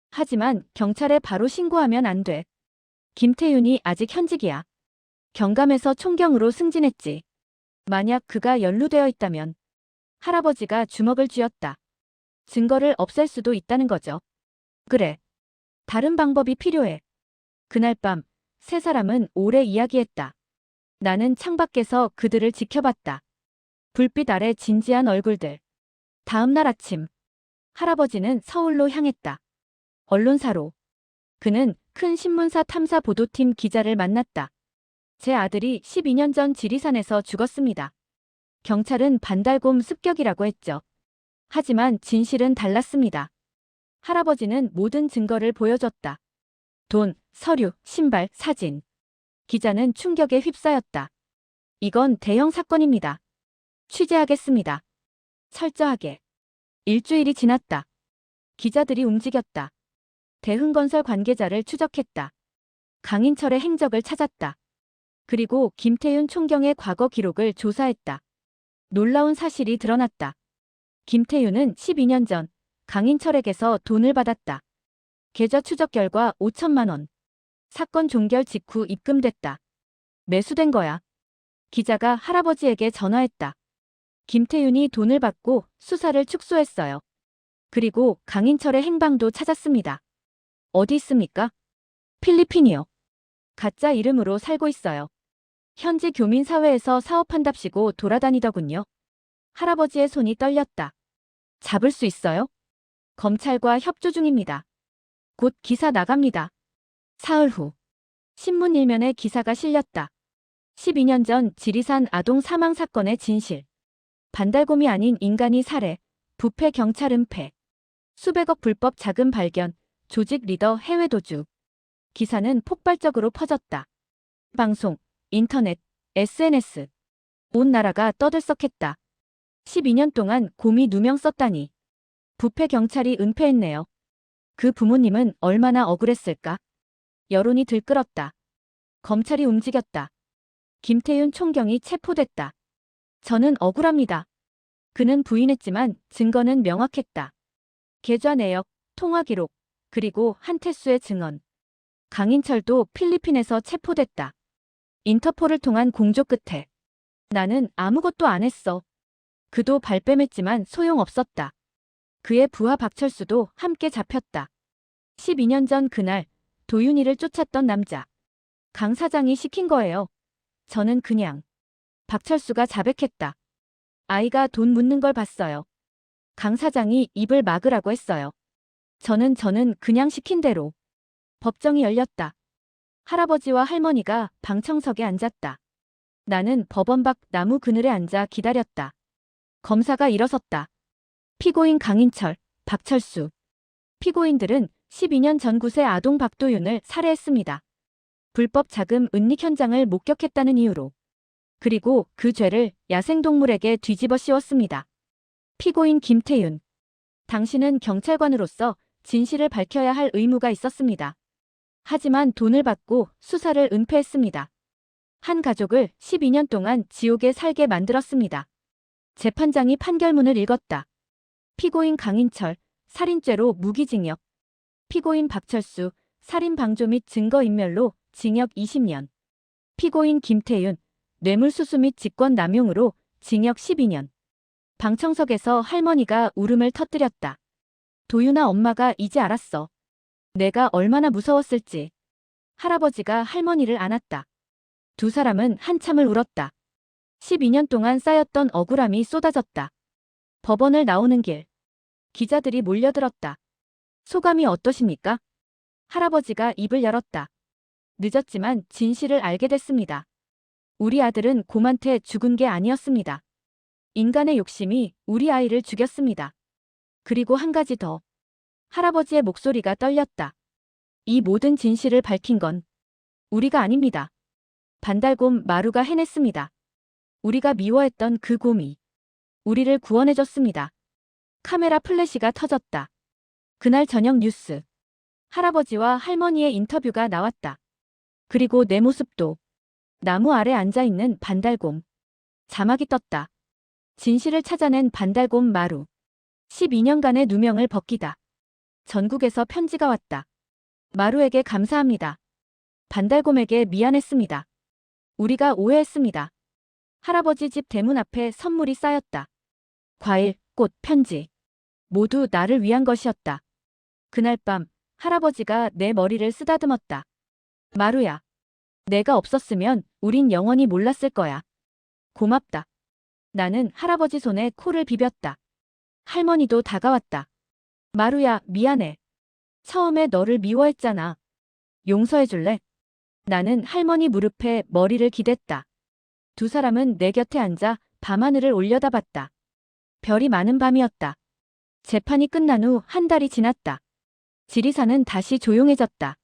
하지만 경찰에 바로 신고하면 안 돼. 김태윤이 아직 현직이야. 경감에서 총경으로 승진했지. 만약 그가 연루되어 있다면 할아버지가 주먹을 쥐었다. 증거를 없앨 수도 있다는 거죠. 그래. 다른 방법이 필요해. 그날 밤 세 사람은 오래 이야기했다. 나는 창밖에서 그들을 지켜봤다. 불빛 아래 진지한 얼굴들. 다음 날 아침 할아버지는 서울로 향했다. 언론사로. 그는 큰 신문사 탐사 보도팀 기자를 만났다. 제 아들이 12년 전 지리산에서 죽었습니다. 경찰은 반달곰 습격이라고 했죠. 하지만 진실은 달랐습니다. 할아버지는 모든 증거를 보여줬다. 돈, 서류, 신발, 사진. 기자는 충격에 휩싸였다. 이건 대형 사건입니다. 취재하겠습니다. 철저하게. 일주일이 지났다. 기자들이 움직였다. 대흥건설 관계자를 추적했다. 강인철의 행적을 찾았다. 그리고 김태윤 총경의 과거 기록을 조사했다. 놀라운 사실이 드러났다. 김태윤은 12년 전 강인철에게서 돈을 받았다. 계좌 추적 결과 5천만 원. 사건 종결 직후 입금됐다. 매수된 거야. 기자가 할아버지에게 전화했다. 김태윤이 돈을 받고 수사를 축소했어요. 그리고 강인철의 행방도 찾았습니다. 어디 있습니까? 필리핀이요. 가짜 이름으로 살고 있어요. 현지 교민 사회에서 사업한답시고 돌아다니더군요. 할아버지의 손이 떨렸다. 잡을 수 있어요? 검찰과 협조 중입니다. 곧 기사 나갑니다. 사흘 후 신문 일면에 기사가 실렸다. 12년 전 지리산 아동 사망 사건의 진실. 반달곰이 아닌 인간이 살해, 부패 경찰 은폐. 수백억 불법 자금 발견, 조직 리더 해외 도주. 기사는 폭발적으로 퍼졌다. 방송, 인터넷, SNS. 온 나라가 떠들썩했다. 12년 동안 곰이 누명 썼다니. 부패 경찰이 은폐했네요. 그 부모님은 얼마나 억울했을까? 여론이 들끓었다. 검찰이 움직였다. 김태윤 총경이 체포됐다. 저는 억울합니다. 그는 부인했지만 증거는 명확했다. 계좌 내역, 통화 기록, 그리고 한태수의 증언. 강인철도 필리핀에서 체포됐다. 인터폴을 통한 공조 끝에 나는 아무것도 안 했어. 그도 발뺌했지만 소용없었다. 그의 부하 박철수도 함께 잡혔다. 12년 전 그날 도윤이를 쫓았던 남자. 강 사장이 시킨 거예요. 저는 그냥. 박철수가 자백했다. 아이가 돈 묻는 걸 봤어요. 강 사장이 입을 막으라고 했어요. 저는 그냥 시킨 대로. 법정이 열렸다. 할아버지와 할머니가 방청석에 앉았다. 나는 법원 밖 나무 그늘에 앉아 기다렸다. 검사가 일어섰다. 피고인 강인철, 박철수. 피고인들은 12년 전 9세 아동 박도윤을 살해했습니다. 불법 자금 은닉 현장을 목격했다는 이유로. 그리고 그 죄를 야생동물에게 뒤집어 씌웠습니다. 피고인 김태윤. 당신은 경찰관으로서 진실을 밝혀야 할 의무가 있었습니다. 하지만 돈을 받고 수사를 은폐했습니다. 한 가족을 12년 동안 지옥에 살게 만들었습니다. 재판장이 판결문을 읽었다. 피고인 강인철, 살인죄로 무기징역. 피고인 박철수, 살인방조 및 증거인멸로 징역 20년. 피고인 김태윤, 뇌물수수 및 직권남용으로 징역 12년. 방청석에서 할머니가 울음을 터뜨렸다. 도윤아, 엄마가 이제 알았어. 내가 얼마나 무서웠을지. 할아버지가 할머니를 안았다. 두 사람은 한참을 울었다. 12년 동안 쌓였던 억울함이 쏟아졌다. 법원을 나오는 길. 기자들이 몰려들었다. 소감이 어떠십니까? 할아버지가 입을 열었다. 늦었지만 진실을 알게 됐습니다. 우리 아들은 곰한테 죽은 게 아니었습니다. 인간의 욕심이 우리 아이를 죽였습니다. 그리고 한 가지 더. 할아버지의 목소리가 떨렸다. 이 모든 진실을 밝힌 건 우리가 아닙니다. 반달곰 마루가 해냈습니다. 우리가 미워했던 그 곰이. 우리를 구원해줬습니다. 카메라 플래시가 터졌다. 그날 저녁 뉴스. 할아버지와 할머니의 인터뷰가 나왔다. 그리고 내 모습도. 나무 아래 앉아있는 반달곰. 자막이 떴다. 진실을 찾아낸 반달곰 마루. 12년간의 누명을 벗기다. 전국에서 편지가 왔다. 마루에게 감사합니다. 반달곰에게 미안했습니다. 우리가 오해했습니다. 할아버지 집 대문 앞에 선물이 쌓였다. 과일, 꽃, 편지. 모두 나를 위한 것이었다. 그날 밤 할아버지가 내 머리를 쓰다듬었다. 마루야. 내가 없었으면 우린 영원히 몰랐을 거야. 고맙다. 나는 할아버지 손에 코를 비볐다. 할머니도 다가왔다. 마루야, 미안해. 처음에 너를 미워했잖아. 용서해줄래? 나는 할머니 무릎에 머리를 기댔다. 두 사람은 내 곁에 앉아 밤하늘을 올려다봤다. 별이 많은 밤이었다. 재판이 끝난 후 한 달이 지났다. 지리산은 다시 조용해졌다.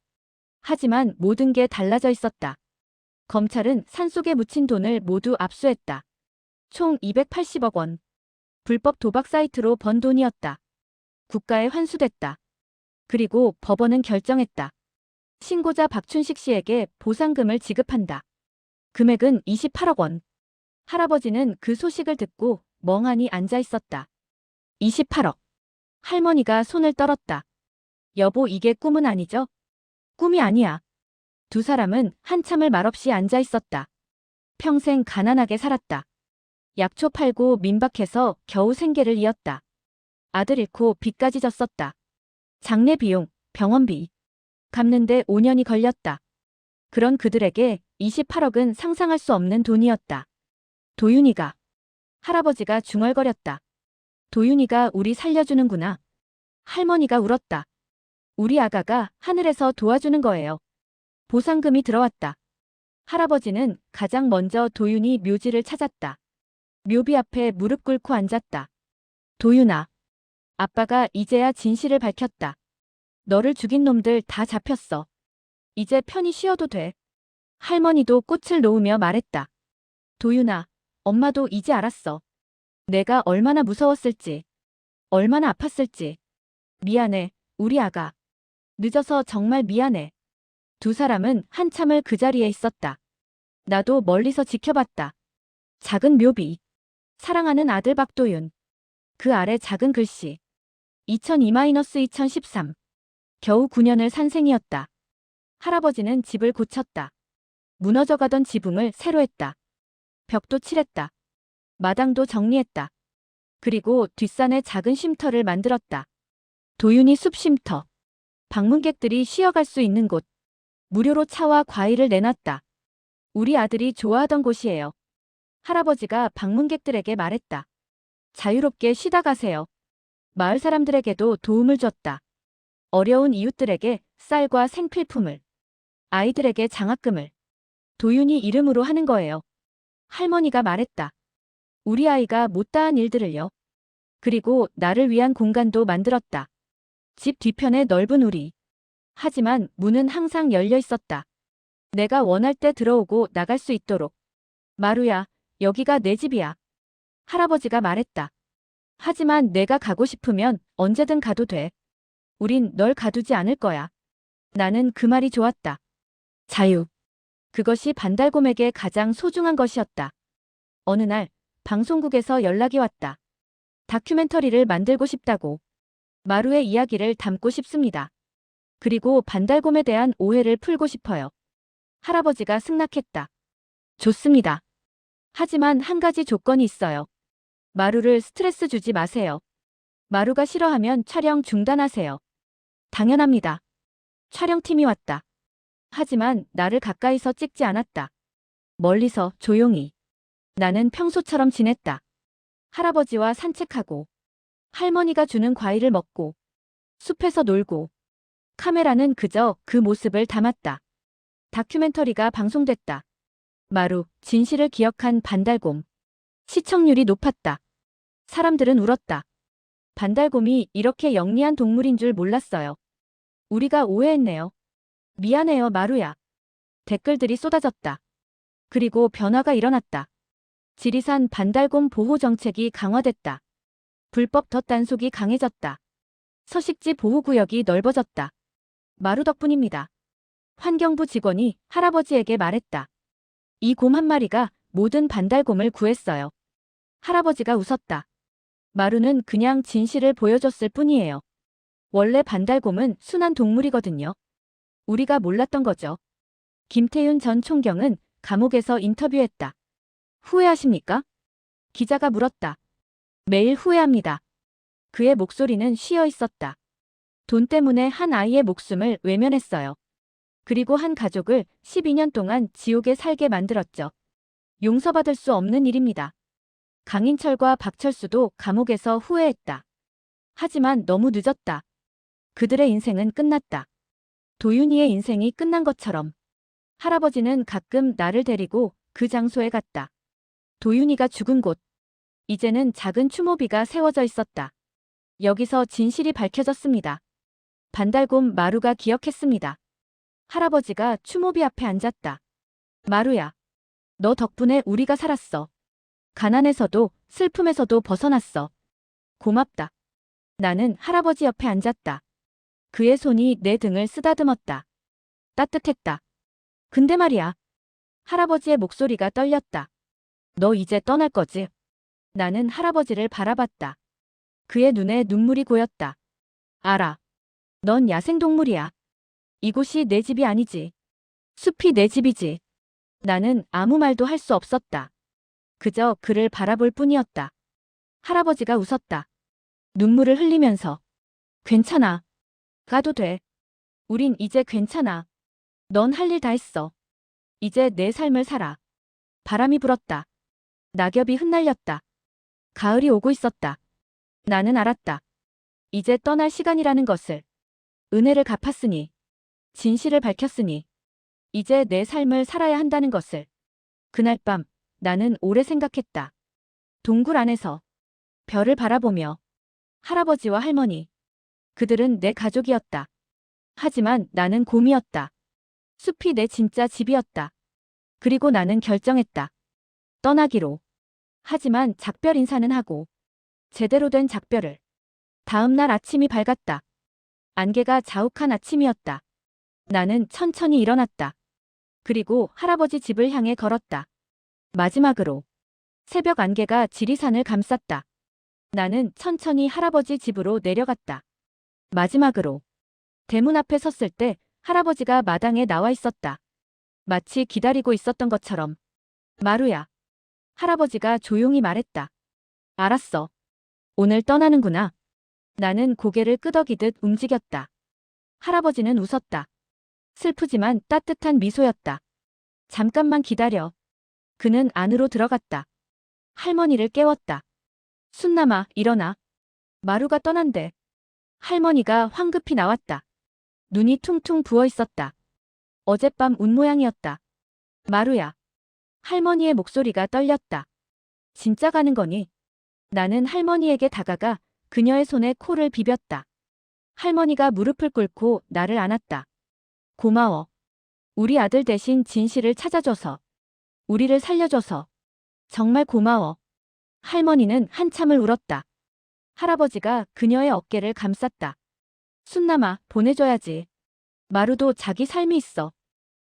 하지만 모든 게 달라져 있었다. 검찰은 산속에 묻힌 돈을 모두 압수했다. 총 280억 원. 불법 도박 사이트로 번 돈이었다. 국가에 환수됐다. 그리고 법원은 결정했다. 신고자 박춘식 씨에게 보상금을 지급한다. 금액은 28억 원. 할아버지는 그 소식을 듣고 멍하니 앉아 있었다. 28억. 할머니가 손을 떨었다. 여보, 이게 꿈은 아니죠? 꿈이 아니야. 두 사람은 한참을 말없이 앉아 있었다. 평생 가난하게 살았다. 약초 팔고 민박해서 겨우 생계를 이었다. 아들 잃고 빚까지 졌었다. 장례 비용, 병원비. 갚는데 5년이 걸렸다. 그런 그들에게 28억은 상상할 수 없는 돈이었다. 도윤이가. 할아버지가 중얼거렸다. 도윤이가 우리 살려주는구나. 할머니가 울었다. 우리 아가가 하늘에서 도와주는 거예요. 보상금이 들어왔다. 할아버지는 가장 먼저 도윤이 묘지를 찾았다. 묘비 앞에 무릎 꿇고 앉았다. 도윤아. 아빠가 이제야 진실을 밝혔다. 너를 죽인 놈들 다 잡혔어. 이제 편히 쉬어도 돼. 할머니도 꽃을 놓으며 말했다. 도윤아, 엄마도 이제 알았어. 내가 얼마나 무서웠을지, 얼마나 아팠을지. 미안해, 우리 아가. 늦어서 정말 미안해. 두 사람은 한참을 그 자리에 있었다. 나도 멀리서 지켜봤다. 작은 묘비. 사랑하는 아들 박도윤. 그 아래 작은 글씨. 2002-2013. 겨우 9년을 산 셈이었다. 할아버지는 집을 고쳤다. 무너져가던 지붕을 새로 했다. 벽도 칠했다. 마당도 정리했다. 그리고 뒷산에 작은 쉼터를 만들었다. 도윤이 숲 쉼터. 방문객들이 쉬어갈 수 있는 곳. 무료로 차와 과일을 내놨다. 우리 아들이 좋아하던 곳이에요. 할아버지가 방문객들에게 말했다. 자유롭게 쉬다 가세요. 마을 사람들에게도 도움을 줬다. 어려운 이웃들에게 쌀과 생필품을. 아이들에게 장학금을. 도윤이 이름으로 하는 거예요. 할머니가 말했다. 우리 아이가 못다한 일들을요. 그리고 나를 위한 공간도 만들었다. 집 뒤편에 넓은 우리. 하지만 문은 항상 열려 있었다. 내가 원할 때 들어오고 나갈 수 있도록. 마루야, 여기가 내 집이야. 할아버지가 말했다. 하지만 내가 가고 싶으면 언제든 가도 돼. 우린 널 가두지 않을 거야. 나는 그 말이 좋았다. 자유. 그것이 반달곰에게 가장 소중한 것이었다. 어느 날 방송국에서 연락이 왔다. 다큐멘터리를 만들고 싶다고. 마루의 이야기를 담고 싶습니다. 그리고 반달곰에 대한 오해를 풀고 싶어요. 할아버지가 승낙했다. 좋습니다. 하지만 한 가지 조건이 있어요. 마루를 스트레스 주지 마세요. 마루가 싫어하면 촬영 중단하세요. 당연합니다. 촬영팀이 왔다. 하지만 나를 가까이서 찍지 않았다. 멀리서 조용히. 나는 평소처럼 지냈다. 할아버지와 산책하고, 할머니가 주는 과일을 먹고, 숲에서 놀고, 카메라는 그저 그 모습을 담았다. 다큐멘터리가 방송됐다. 마루, 진실을 기억한 반달곰. 시청률이 높았다. 사람들은 울었다. 반달곰이 이렇게 영리한 동물인 줄 몰랐어요. 우리가 오해했네요. 미안해요, 마루야. 댓글들이 쏟아졌다. 그리고 변화가 일어났다. 지리산 반달곰 보호 정책이 강화됐다. 불법 덫단속이 강해졌다. 서식지 보호구역이 넓어졌다. 마루 덕분입니다. 환경부 직원이 할아버지에게 말했다. 이 곰 한 마리가 모든 반달곰을 구했어요. 할아버지가 웃었다. 마루는 그냥 진실을 보여줬을 뿐이에요. 원래 반달곰은 순한 동물이거든요. 우리가 몰랐던 거죠. 김태윤 전 총경은 감옥에서 인터뷰했다. 후회하십니까? 기자가 물었다. 매일 후회합니다. 그의 목소리는 쉬어 있었다. 돈 때문에 한 아이의 목숨을 외면했어요. 그리고 한 가족을 12년 동안 지옥에 살게 만들었죠. 용서받을 수 없는 일입니다. 강인철과 박철수도 감옥에서 후회했다. 하지만 너무 늦었다. 그들의 인생은 끝났다. 도윤이의 인생이 끝난 것처럼. 할아버지는 가끔 나를 데리고 그 장소에 갔다. 도윤이가 죽은 곳. 이제는 작은 추모비가 세워져 있었다. 여기서 진실이 밝혀졌습니다. 반달곰 마루가 기억했습니다. 할아버지가 추모비 앞에 앉았다. 마루야. 너 덕분에 우리가 살았어. 가난에서도 슬픔에서도 벗어났어. 고맙다. 나는 할아버지 옆에 앉았다. 그의 손이 내 등을 쓰다듬었다. 따뜻했다. 근데 말이야. 할아버지의 목소리가 떨렸다. 너 이제 떠날 거지? 나는 할아버지를 바라봤다. 그의 눈에 눈물이 고였다. 알아. 넌 야생동물이야. 이곳이 내 집이 아니지. 숲이 내 집이지. 나는 아무 말도 할 수 없었다. 그저 그를 바라볼 뿐이었다. 할아버지가 웃었다. 눈물을 흘리면서. 괜찮아. 가도 돼. 우린 이제 괜찮아. 넌 할 일 다 했어. 이제 내 삶을 살아. 바람이 불었다. 낙엽이 흩날렸다. 가을이 오고 있었다. 나는 알았다. 이제 떠날 시간이라는 것을. 은혜를 갚았으니. 진실을 밝혔으니. 이제 내 삶을 살아야 한다는 것을. 그날 밤 나는 오래 생각했다. 동굴 안에서 별을 바라보며. 할아버지와 할머니. 그들은 내 가족이었다. 하지만 나는 곰이었다. 숲이 내 진짜 집이었다. 그리고 나는 결정했다. 떠나기로. 하지만 작별 인사는 하고. 제대로 된 작별을. 다음 날 아침이 밝았다. 안개가 자욱한 아침이었다. 나는 천천히 일어났다. 그리고 할아버지 집을 향해 걸었다. 마지막으로. 새벽 안개가 지리산을 감쌌다. 나는 천천히 할아버지 집으로 내려갔다. 마지막으로. 대문 앞에 섰을 때 할아버지가 마당에 나와 있었다. 마치 기다리고 있었던 것처럼. 마루야. 할아버지가 조용히 말했다. 알았어. 오늘 떠나는구나. 나는 고개를 끄덕이듯 움직였다. 할아버지는 웃었다. 슬프지만 따뜻한 미소였다. 잠깐만 기다려. 그는 안으로 들어갔다. 할머니를 깨웠다. 순남아, 일어나. 마루가 떠난대. 할머니가 황급히 나왔다. 눈이 퉁퉁 부어 있었다. 어젯밤 운 모양이었다. 마루야. 할머니의 목소리가 떨렸다. 진짜 가는 거니? 나는 할머니에게 다가가 그녀의 손에 코를 비볐다. 할머니가 무릎을 꿇고 나를 안았다. 고마워. 우리 아들 대신 진실을 찾아줘서. 우리를 살려줘서. 정말 고마워. 할머니는 한참을 울었다. 할아버지가 그녀의 어깨를 감쌌다. 순남아, 보내줘야지. 마루도 자기 삶이 있어.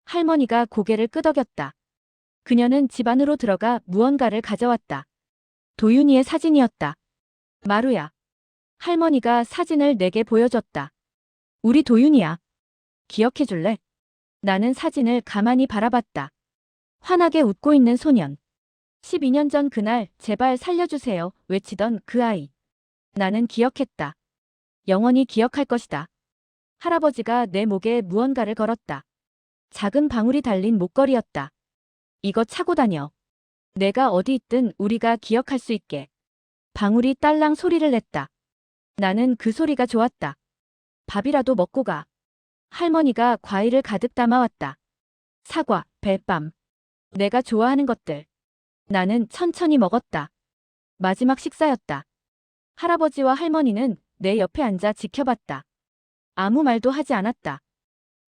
할머니가 고개를 끄덕였다. 그녀는 집 안으로 들어가 무언가를 가져왔다. 도윤이의 사진이었다. 마루야. 할머니가 사진을 내게 보여줬다. 우리 도윤이야. 기억해줄래? 나는 사진을 가만히 바라봤다. 환하게 웃고 있는 소년. 12년 전 그날 제발 살려주세요 외치던 그 아이. 나는 기억했다. 영원히 기억할 것이다. 할아버지가 내 목에 무언가를 걸었다. 작은 방울이 달린 목걸이였다. 이거 차고 다녀. 내가 어디 있든 우리가 기억할 수 있게. 방울이 딸랑 소리를 냈다. 나는 그 소리가 좋았다. 밥이라도 먹고 가. 할머니가 과일을 가득 담아왔다. 사과, 벨밤. 내가 좋아하는 것들. 나는 천천히 먹었다. 마지막 식사였다. 할아버지와 할머니는 내 옆에 앉아 지켜봤다. 아무 말도 하지 않았다.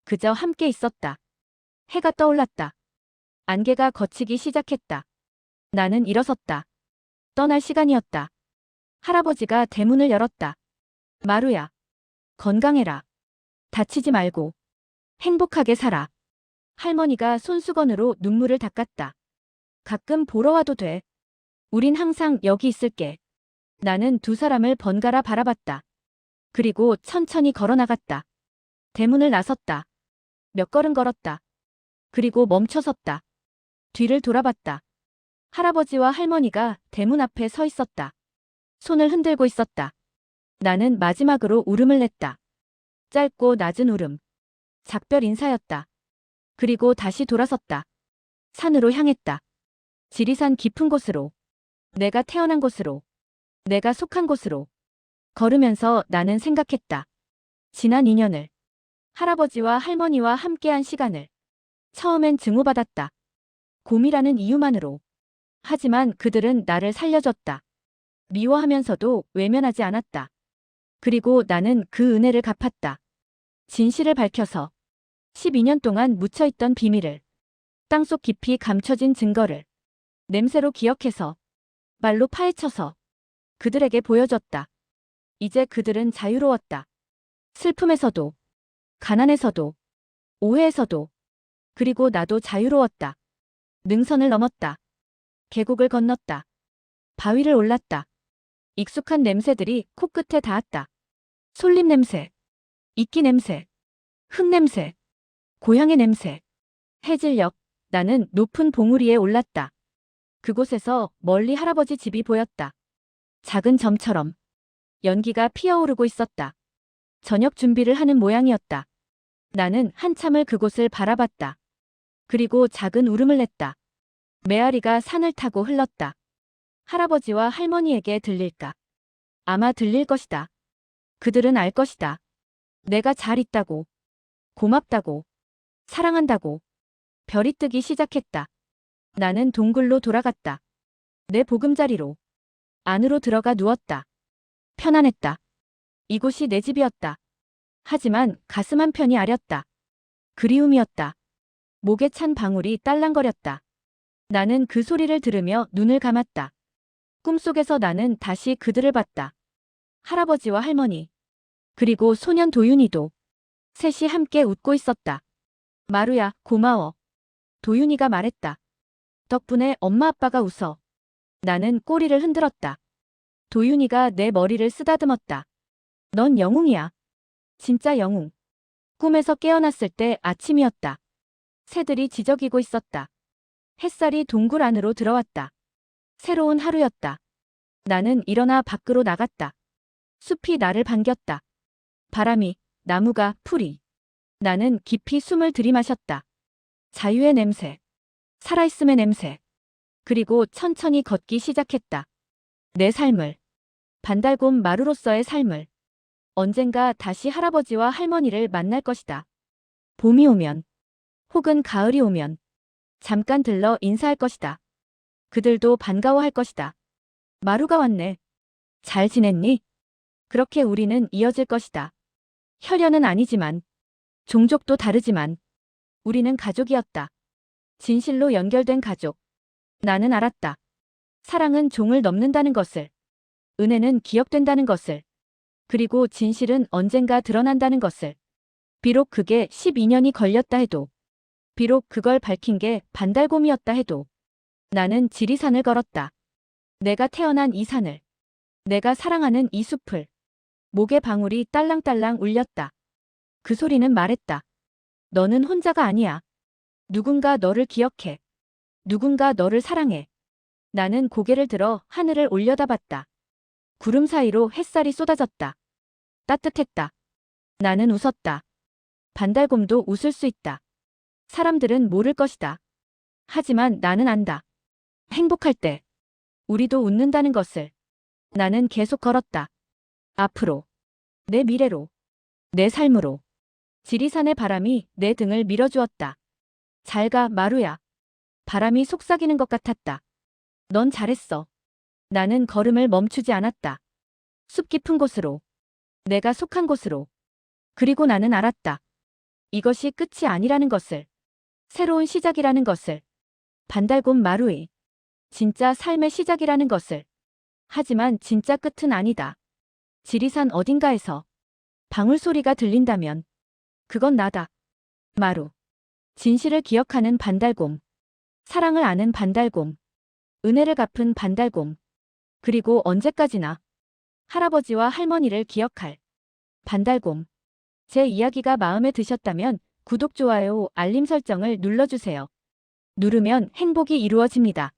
그저 함께 있었다. 해가 떠올랐다. 안개가 걷히기 시작했다. 나는 일어섰다. 떠날 시간이었다. 할아버지가 대문을 열었다. 마루야, 건강해라. 다치지 말고 행복하게 살아. 할머니가 손수건으로 눈물을 닦았다. 가끔 보러 와도 돼. 우린 항상 여기 있을게. 나는 두 사람을 번갈아 바라봤다. 그리고 천천히 걸어나갔다. 대문을 나섰다. 몇 걸음 걸었다. 그리고 멈춰섰다. 뒤를 돌아봤다. 할아버지와 할머니가 대문 앞에 서 있었다. 손을 흔들고 있었다. 나는 마지막으로 울음을 냈다. 짧고 낮은 울음. 작별 인사였다. 그리고 다시 돌아섰다. 산으로 향했다. 지리산 깊은 곳으로. 내가 태어난 곳으로. 내가 속한 곳으로. 걸으면서 나는 생각했다. 지난 2년을. 할아버지와 할머니와 함께한 시간을. 처음엔 증오받았다. 곰이라는 이유만으로. 하지만 그들은 나를 살려줬다. 미워하면서도 외면하지 않았다. 그리고 나는 그 은혜를 갚았다. 진실을 밝혀서 12년 동안 묻혀있던 비밀을, 땅속 깊이 감춰진 증거를 냄새로 기억해서 말로 파헤쳐서 그들에게 보여줬다. 이제 그들은 자유로웠다. 슬픔에서도, 가난에서도, 오해에서도, 그리고 나도 자유로웠다. 능선을 넘었다. 계곡을 건넜다. 바위를 올랐다. 익숙한 냄새들이 코끝에 닿았다. 솔잎 냄새, 이끼 냄새, 흙 냄새, 고향의 냄새. 해질녘, 나는 높은 봉우리에 올랐다. 그곳에서 멀리 할아버지 집이 보였다. 작은 점처럼 연기가 피어오르고 있었다. 저녁 준비를 하는 모양이었다. 나는 한참을 그곳을 바라봤다. 그리고 작은 울음을 냈다. 메아리가 산을 타고 흘렀다. 할아버지와 할머니에게 들릴까? 아마 들릴 것이다. 그들은 알 것이다. 내가 잘 있다고, 고맙다고, 사랑한다고. 별이 뜨기 시작했다. 나는 동굴로 돌아갔다. 내 보금자리로. 안으로 들어가 누웠다. 편안했다. 이곳이 내 집이었다. 하지만 가슴 한편이 아렸다. 그리움이었다. 목에 찬 방울이 딸랑거렸다. 나는 그 소리를 들으며 눈을 감았다. 꿈속에서 나는 다시 그들을 봤다. 할아버지와 할머니. 그리고 소년 도윤이도. 셋이 함께 웃고 있었다. 마루야, 고마워. 도윤이가 말했다. 덕분에 엄마 아빠가 웃어. 나는 꼬리를 흔들었다. 도윤이가 내 머리를 쓰다듬었다. 넌 영웅이야. 진짜 영웅. 꿈에서 깨어났을 때 아침이었다. 새들이 지저귀고 있었다. 햇살이 동굴 안으로 들어왔다. 새로운 하루였다. 나는 일어나 밖으로 나갔다. 숲이 나를 반겼다. 바람이, 나무가, 풀이. 나는 깊이 숨을 들이마셨다. 자유의 냄새. 살아있음의 냄새. 그리고 천천히 걷기 시작했다. 내 삶을. 반달곰 마루로서의 삶을. 언젠가 다시 할아버지와 할머니를 만날 것이다. 봄이 오면, 혹은 가을이 오면, 잠깐 들러 인사할 것이다. 그들도 반가워할 것이다. 마루가 왔네. 잘 지냈니? 그렇게 우리는 이어질 것이다. 혈연은 아니지만, 종족도 다르지만, 우리는 가족이었다. 진실로 연결된 가족. 나는 알았다. 사랑은 종을 넘는다는 것을. 은혜는 기억된다는 것을. 그리고 진실은 언젠가 드러난다는 것을. 비록 그게 12년이 걸렸다 해도. 비록 그걸 밝힌 게 반달곰이었다 해도. 나는 지리산을 걸었다. 내가 태어난 이 산을. 내가 사랑하는 이 숲을. 목의 방울이 딸랑딸랑 울렸다. 그 소리는 말했다. 너는 혼자가 아니야. 누군가 너를 기억해. 누군가 너를 사랑해. 나는 고개를 들어 하늘을 올려다봤다. 구름 사이로 햇살이 쏟아졌다. 따뜻했다. 나는 웃었다. 반달곰도 웃을 수 있다. 사람들은 모를 것이다. 하지만 나는 안다. 행복할 때 우리도 웃는다는 것을. 나는 계속 걸었다. 앞으로. 내 미래로. 내 삶으로. 지리산의 바람이 내 등을 밀어주었다. 잘 가, 마루야. 바람이 속삭이는 것 같았다. 넌 잘했어. 나는 걸음을 멈추지 않았다. 숲 깊은 곳으로. 내가 속한 곳으로. 그리고 나는 알았다. 이것이 끝이 아니라는 것을. 새로운 시작이라는 것을. 반달곰 마루이. 진짜 삶의 시작이라는 것을. 하지만 진짜 끝은 아니다. 지리산 어딘가에서 방울 소리가 들린다면 그건 나다. 마루. 진실을 기억하는 반달곰. 사랑을 아는 반달곰. 은혜를 갚은 반달곰. 그리고 언제까지나 할아버지와 할머니를 기억할 반달곰. 제 이야기가 마음에 드셨다면 구독, 좋아요, 알림 설정을 눌러주세요. 누르면 행복이 이루어집니다.